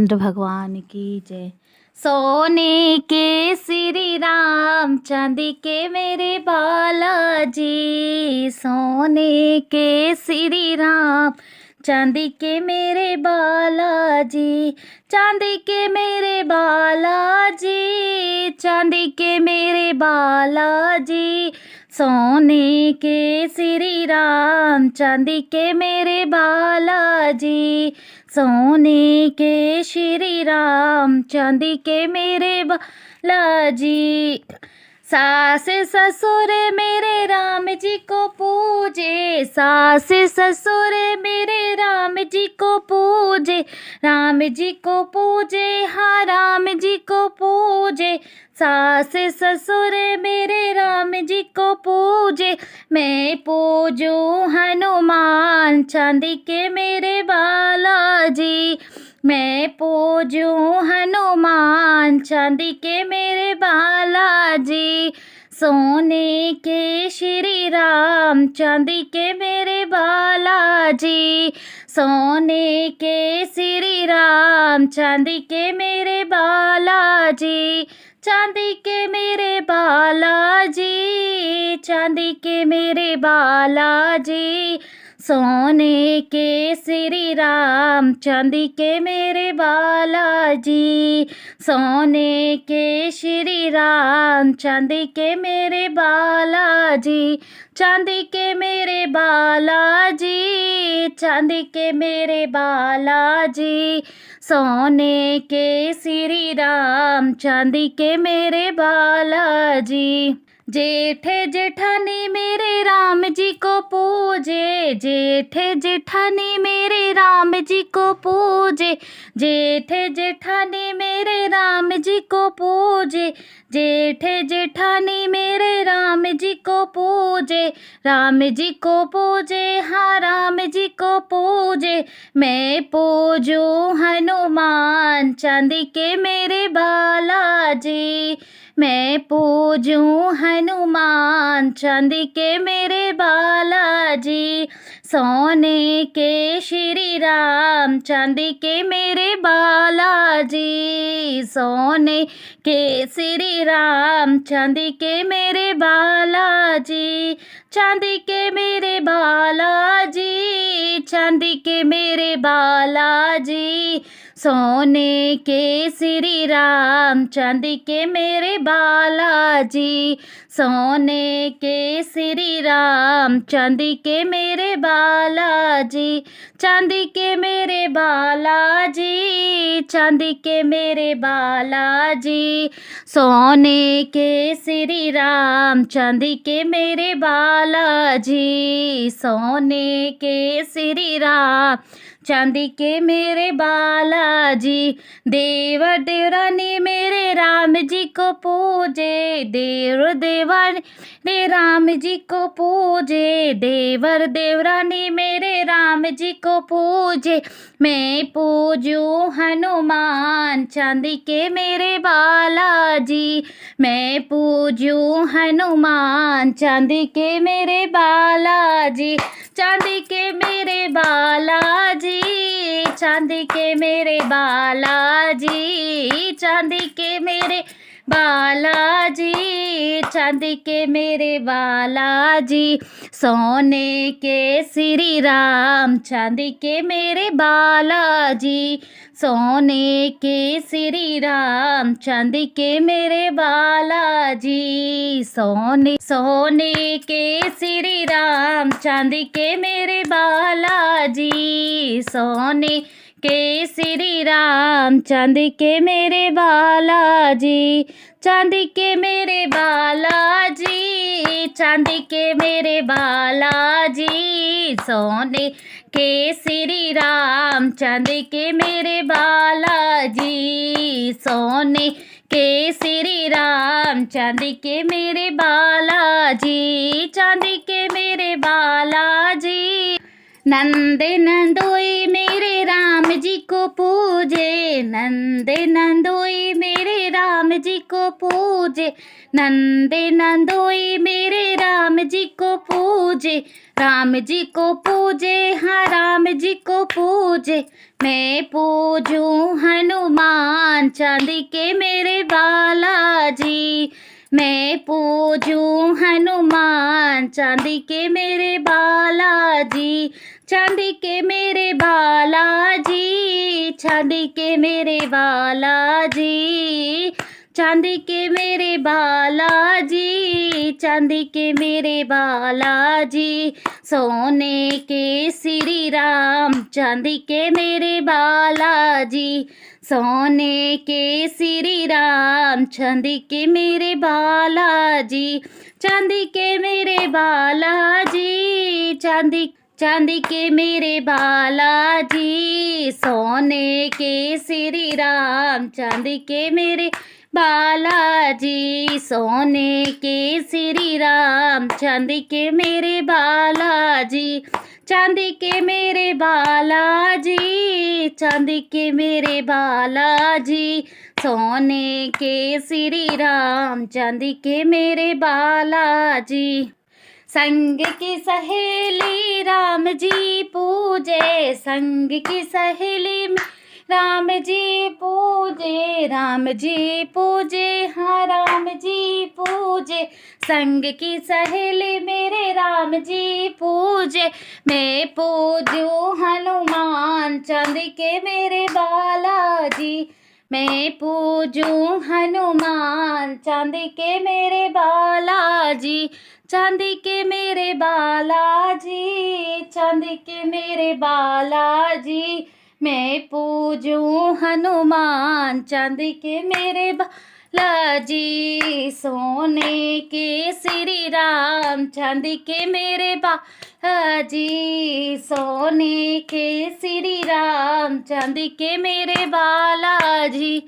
रामचंद्र भगवान की जय। सोने के श्री राम, चांदी के मेरे बालाजी। सोने के श्री राम, चांदी के मेरे बालाजी। चांदी के मेरे बालाजी, चांदी के मेरे बालाजी। सोने के श्री राम, चांदी के मेरे बालाजी। सोने के श्री राम, चांदी के मेरे बालाजी। सास ससुर मेरे राम जी को पूजे, सास ससुर मेरे राम जी को पूजे। राम जी को पूजे, हाँ राम जी को पूजे। सास ससुर मेरे राम जी को पूजे। मैं पूजूं हनुमान, चांदी के मेरे बालाजी। मैं पूजूं हनुमान, चांदी के मेरे बालाजी। सोने के श्री राम, चांदी के मेरे बालाजी। सोने के श्री राम, चांदी के मेरे बालाजी। चांदी के मेरे बालाजी, चांदी के मेरे बालाजी। सोने के श्री राम, चांदी के मेरे बालाजी। सोने के श्री राम, चांदी के मेरे बालाजी। चांदी के मेरे बालाजी, चांदी के मेरे बालाजी। सोने के श्री राम, चांदी के मेरे बालाजी। जेठ जेठानी मेरे राम जी को पूजे, जेठ जेठानी मेरे राम जी को पूजे। जेठ जेठानी मेरे राम जी को पूजे। जेठ जेठानी मेरे राम जी को पूजे। राम जी को पूजे, हाँ राम जी को पूजे। मैं पूजूं हनुमान, चांदी के मेरे बालाजी। मैं पूजूं हनुमान, चांदी के मेरे बालाजी। सोने के श्री राम, चांदी के मेरे बालाजी। सोने के श्री राम, चांदी के मेरे बालाजी। चांदी के मेरे बालाजी, चांदी के मेरे बालाजी। सोने के श्री राम, चांदी के मेरे बालाजी। सोने के श्री राम, चांदी के मेरे बालाजी। चांदी के मेरे बालाजी, चांदी के मेरे बालाजी। सोने के श्री राम, चांदी के मेरे बालाजी। सोने के श्री राम, चांदी के मेरे बालाजी। देवर देवरानी मेरे राम जी को पूजे, देवर देवरानी मेरे राम जी को पूजे। देवर देवरानी मेरे राम जी को पूजे। मैं पूजूं हनुमान, चांदी के मेरे बालाजी। मैं पूजूं हनुमान, चांदी के मेरे बालाजी। चांदी के मेरे बालाजी, चांदी के मेरे बालाजी। चांदी के मेरे बालाजी, चांदी के मेरे बालाजी। सोने के श्री राम, चांदी के मेरे बालाजी। सोने के श्री राम, चांदी के मेरे बालाजी। सोने के श्री राम, चांदी के मेरे बालाजी। सोने के श्री राम, चांदी के मेरे बालाजी। चांदी के मेरे बालाजी, चांदी के मेरे बालाजी। सोने के श्री राम, चांदी के मेरे बालाजी। सोने के श्री राम, चांदी के मेरे बालाजी। चांदी के मेरे बालाजी। नंद नंदोई मेरे राम जी को पूजे, नंद नंदोई मेरे राम जी को पूजे। नंद नंदोई मेरे राम जी को पूजे। राम जी को पूजे, हाँ राम जी को पूजे। मैं पूजूं हनुमान चांदी के मेरे बालाजी। मैं पूजूं हनुमान चांदी के मेरे बालाजी। चांदी के मेरे बालाजी, चांदी के मेरे बालाजी, चांदी के मेरे बालाजी, चांदी के मेरे बालाजी। सोने के श्री राम चांदी के मेरे बालाजी। सोने के श्री राम चांदी के मेरे बालाजी। चांदी के मेरे बालाजी, चांदी के मेरे बालाजी। सोने के श्री राम चांदी के मेरे बालाजी। सोने के श्री राम चांदी के मेरे बालाजी। चांदी के मेरे बालाजी, चांदी के मेरे बालाजी। सोने के श्री राम चांदी के मेरे बालाजी। संग की सहेली राम जी पूजे, संग की सहेली में राम जी पूजे, राम जी पूजे, हाँ राम जी पूजे। संग की सहेली मेरे राम जी पूजे। मैं पूजूं हनुमान चांदी के मेरे बालाजी। मैं पूजूं हनुमान चांदी के मेरे बालाजी। चांदी के मेरे बालाजी, चांदी के मेरे बालाजी। मैं पूजूं हनुमान चांदी के मेरे बालाजी। सोने के श्री राम चांदी के मेरे बालाजी। सोने के श्री राम चांदी के मेरे बालाजी।